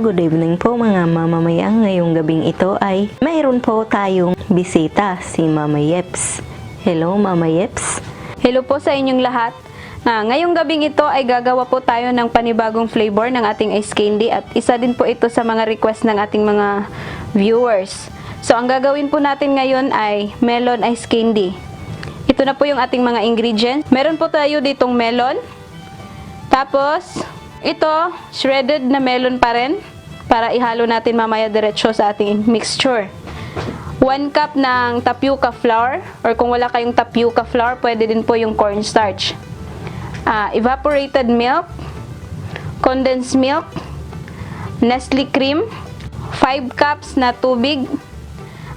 good evening po mga mamamayan. Ngayong gabing ito ay mayroon po tayong bisita, si Mama Yeps. Hello Mama Yeps. Hello po sa inyong lahat. Ngayong gabing ito ay gagawa po tayo ng panibagong flavor ng ating ice candy at isa din po ito sa mga request ng ating mga viewers. So ang gagawin po natin ngayon ay melon ice candy. Ito na po yung ating mga ingredients. Meron po tayo ditong melon. Tapos ito, shredded na melon pa rin para ihalo natin mamaya diretso sa ating mixture. 1 cup ng tapioca flour or kung wala kayong tapioca flour, pwede din po yung cornstarch. Evaporated milk, condensed milk, Nestle cream, 5 cups na tubig,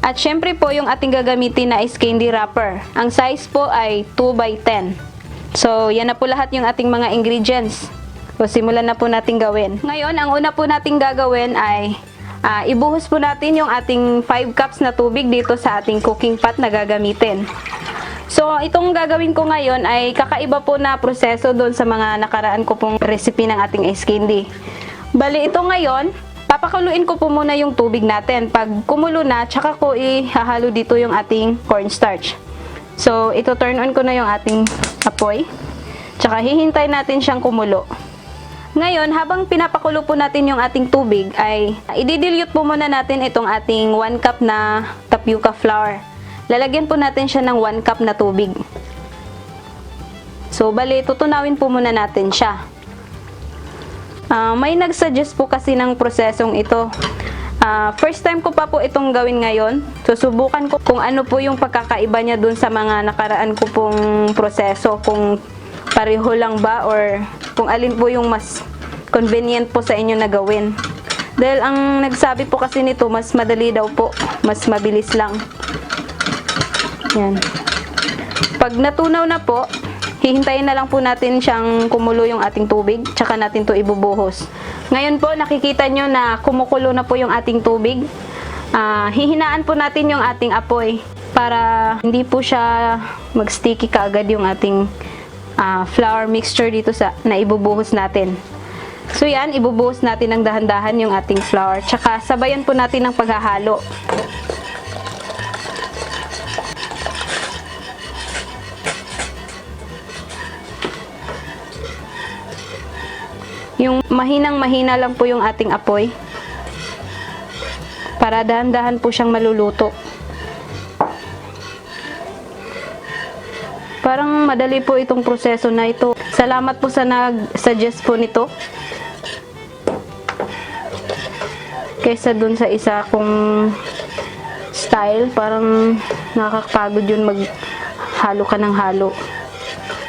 at syempre po yung ating gagamitin na ice candy wrapper. Ang size po ay 2 by 10. So, yan na po lahat yung ating mga ingredients. So, simulan na po natin gawin. Ngayon, ang una po natin gagawin ay ibuhos po natin yung ating 5 cups na tubig dito sa ating cooking pot na gagamitin. So, itong gagawin ko ngayon ay kakaiba po na proseso doon sa mga nakaraan ko pong recipe ng ating ice candy. Bali, ito ngayon, papakuluin ko po muna yung tubig natin. Pag kumulo na, tsaka ko ihahalo dito yung ating cornstarch. So, ito turn on ko na yung ating apoy. Tsaka hihintay natin siyang kumulo. Ngayon, habang pinapakulo po natin yung ating tubig, ay i-dilute po muna natin itong ating 1 cup na tapioca flour. Lalagyan po natin siya ng 1 cup na tubig. So, bali, tutunawin po muna natin siya. May nag-suggest po kasi ng prosesong ito. First time ko pa po itong gawin ngayon. Susubukan ko kung ano po yung pagkakaiba niya dun sa mga nakaraan ko pong proseso. Kung pareho lang ba or kung alin po yung mas convenient po sa inyo na gawin. Dahil ang nagsabi po kasi nito, mas madali daw po. Mas mabilis lang. Yan. Pag natunaw na po, hihintayin na lang po natin siyang kumulo yung ating tubig, tsaka natin to ibubuhos. Ngayon po, nakikita nyo na kumukulo na po yung ating tubig. Hihinaan po natin yung ating apoy para hindi po siya mag-sticky kaagad yung ating flour mixture dito na ibubuhos natin. So yan, ibubuhos natin ng dahan-dahan yung ating flour. Tsaka sabayan po natin ng paghahalo. Yung mahinang-mahina lang po yung ating apoy para dahan-dahan po siyang maluluto. Parang madali po itong proseso na ito. Salamat po sa nag-suggest po nito. Kaysa dun sa isa kong style, parang nakakapagod yun maghalo ka ng halo.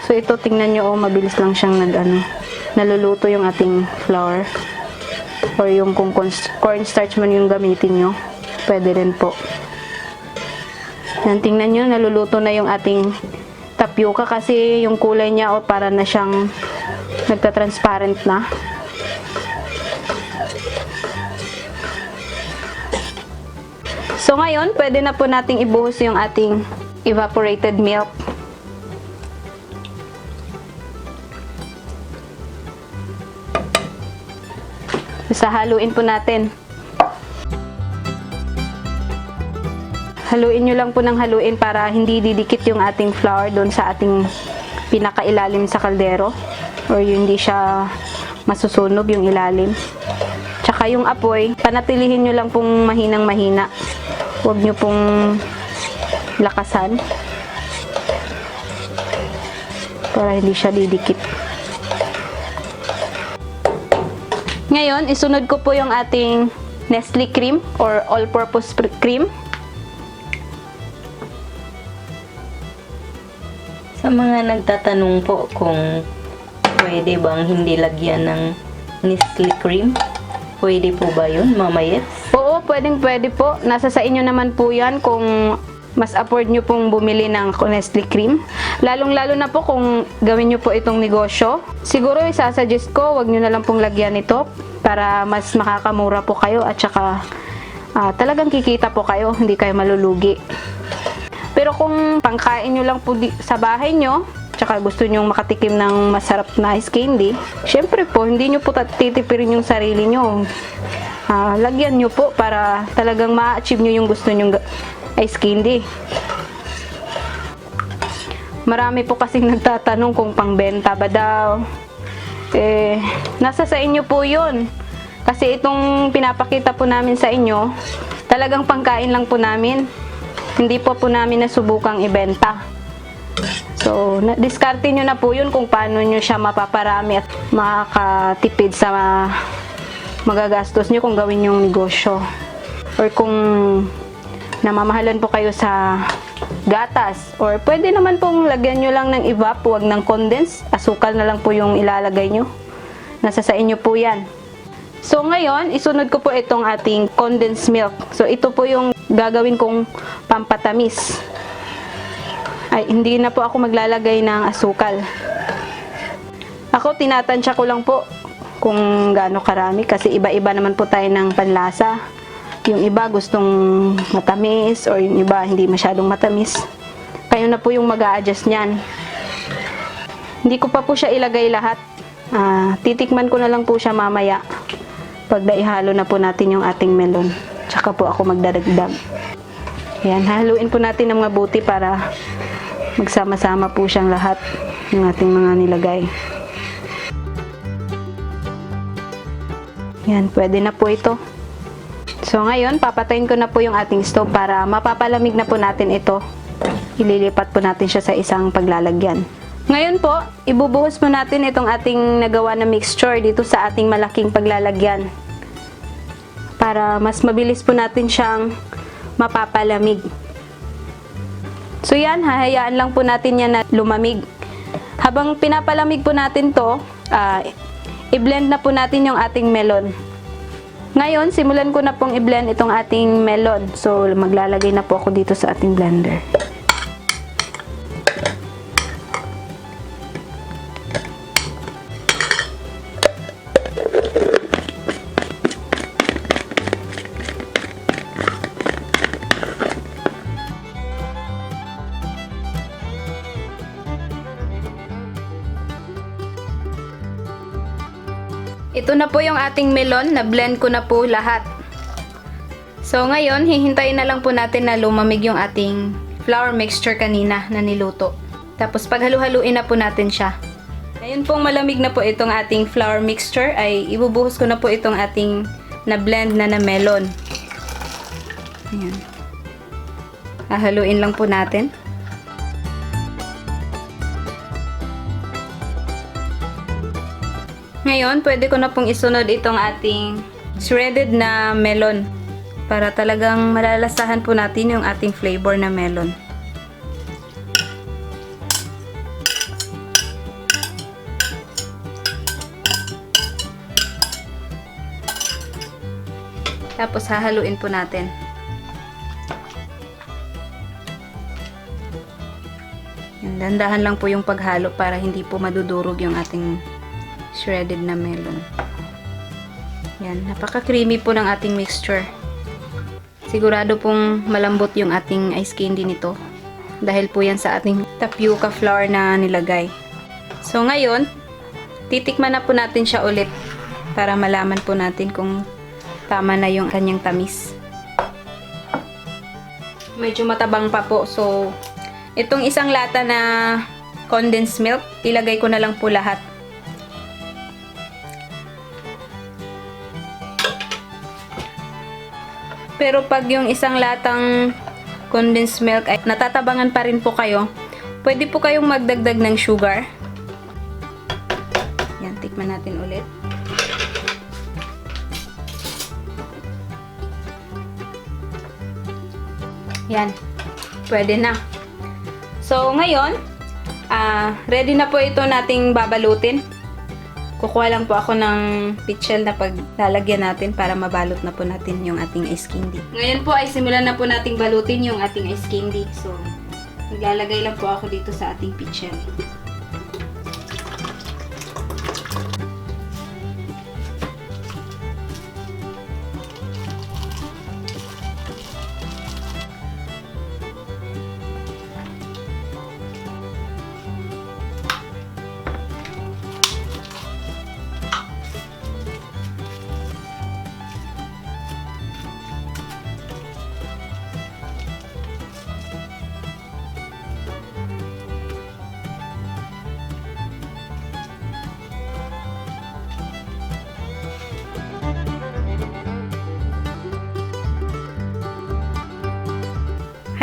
So ito, tingnan nyo, mabilis lang siyang naluluto yung ating flour. Or yung kung cornstarch man yung gamitin nyo, pwede rin po. Yan, tingnan nyo, naluluto na yung ating tapioca kasi yung kulay niya para na siyang nagta-transparent na. So ngayon, pwede na po nating ibuhos yung ating evaporated milk. So, haluin po natin. Haluin nyo lang po ng haluin para hindi didikit yung ating flour doon sa ating pinakailalim sa kaldero or hindi siya masusunog yung ilalim. Tsaka yung apoy, panatilihin nyo lang pong mahinang-mahina. Huwag nyo pong lakasan para hindi siya didikit. Ngayon, isunod ko po yung ating Nestle cream or all-purpose cream. Sa mga nagtatanong po kung pwede bang hindi lagyan ng Nestle cream, pwede po ba yun, Mama Yeps? Oo, pwede po. Nasa sa inyo naman po yan kung mas afford nyo pong bumili ng Nestle cream. Lalong-lalo na po kung gawin nyo po itong negosyo. Siguro isasuggest ko, wag nyo na lang pong lagyan ito para mas makakamura po kayo at saka talagang kikita po kayo, hindi kayo malulugi. Pero kung pangkain nyo lang po sa bahay nyo, tsaka gusto nyo makatikim ng masarap na ice candy, syempre po, hindi nyo po titipirin yung sarili nyo. lagyan nyo po para talagang ma-achieve nyo yung gusto nyong ice candy. Marami po kasing nagtatanong kung pangbenta ba daw. Nasa sa inyo po yun. Kasi itong pinapakita po namin sa inyo, talagang pangkain lang po namin. Hindi po namin nasubukang ibenta. So, diskarte nyo na po yun kung paano nyo siya mapaparami at makakatipid sa magagastos nyo kung gawin yung negosyo. Or kung namamahalan po kayo sa gatas. Or pwede naman pong lagyan nyo lang ng evap, huwag ng condense. Asukal na lang po yung ilalagay nyo. Nasa sa inyo po yan. So ngayon, isunod ko po itong ating condensed milk. So ito po yung gagawin kong pampatamis. Ay, hindi na po ako maglalagay ng asukal. Ako, tinatansya ko lang po kung gaano karami kasi iba-iba naman po tayo ng panlasa. Yung iba gustong matamis or yung iba hindi masyadong matamis. Kayo na po yung mag-a-adjust niyan. Hindi ko pa po siya ilagay lahat. Titikman ko na lang po siya mamaya pag naihalo na po natin yung ating melon. Tsaka po ako magdadagdag. Ayan, haluin po natin ng mabuti para magsama-sama po siyang lahat ng ating mga nilagay. Yan, pwede na po ito. So ngayon, papatayin ko na po yung ating stove para mapapalamig na po natin ito. Ililipat po natin siya sa isang paglalagyan. Ngayon po, ibubuhos po natin itong ating nagawa na mixture dito sa ating malaking paglalagyan. Para mas mabilis po natin siyang mapapalamig. So yan, hahayaan lang po natin yan na lumamig. Habang pinapalamig po natin to, i-blend na po natin yung ating melon. Ngayon, simulan ko na pong i-blend itong ating melon. So, maglalagay na po ako dito sa ating blender. Ito na po yung ating melon, na-blend ko na po lahat. So ngayon, hihintayin na lang po natin na lumamig yung ating flour mixture kanina na niluto. Tapos paghalu-haluin na po natin siya. Ngayon pong malamig na po itong ating flour mixture, ay ibubuhos ko na po itong ating na-blend na melon. Ayan. Hahaluin lang po natin. Ngayon, pwede ko na pong isunod itong ating shredded na melon para talagang malalasahan po natin yung ating flavor na melon. Tapos hahaluin po natin. Yan, dandahan lang po yung paghalo para hindi po madudurog yung ating shredded na melon. Yan, napaka-creamy po ng ating mixture. Sigurado pong malambot yung ating ice candy nito dahil po yan sa ating tapioca flour na nilagay. So ngayon, titikman na po natin siya ulit para malaman po natin kung tama na yung kanyang tamis. Medyo matabang pa po. So, itong isang lata na condensed milk, ilagay ko na lang po lahat. Pero pag yung isang latang condensed milk ay natatabangan pa rin po kayo, pwede po kayong magdagdag ng sugar. Yan, tikman natin ulit. Yan, pwede na. So, ngayon, ready na po ito nating babalutin. Kukuha lang po ako ng pitchel na paglalagyan natin para mabalot na po natin yung ating ice candy. Ngayon po ay simulan na po nating balutin yung ating ice candy. So, maglalagay lang po ako dito sa ating pitchel.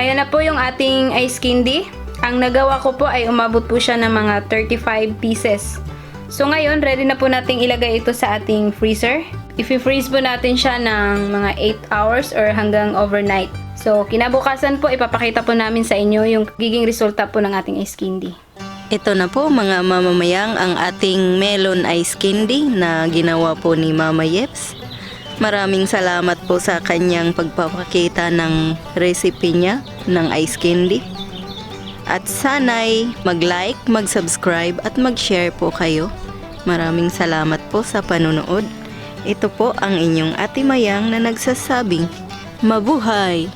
Ayan na po yung ating ice candy. Ang nagawa ko po ay umabot po siya ng mga 35 pieces. So ngayon, ready na po nating ilagay ito sa ating freezer. I-freeze po natin siya ng mga 8 hours or hanggang overnight. So kinabukasan po, ipapakita po namin sa inyo yung giging resulta po ng ating ice candy. Ito na po mga mamamayang ang ating melon ice candy na ginawa po ni Mama Yeps. Maraming salamat po sa kanyang pagpapakita ng recipe niya ng ice candy. At sana'y mag-like, mag-subscribe at mag-share po kayo. Maraming salamat po sa panunood. Ito po ang inyong Ate Mayang na nagsasabing, mabuhay!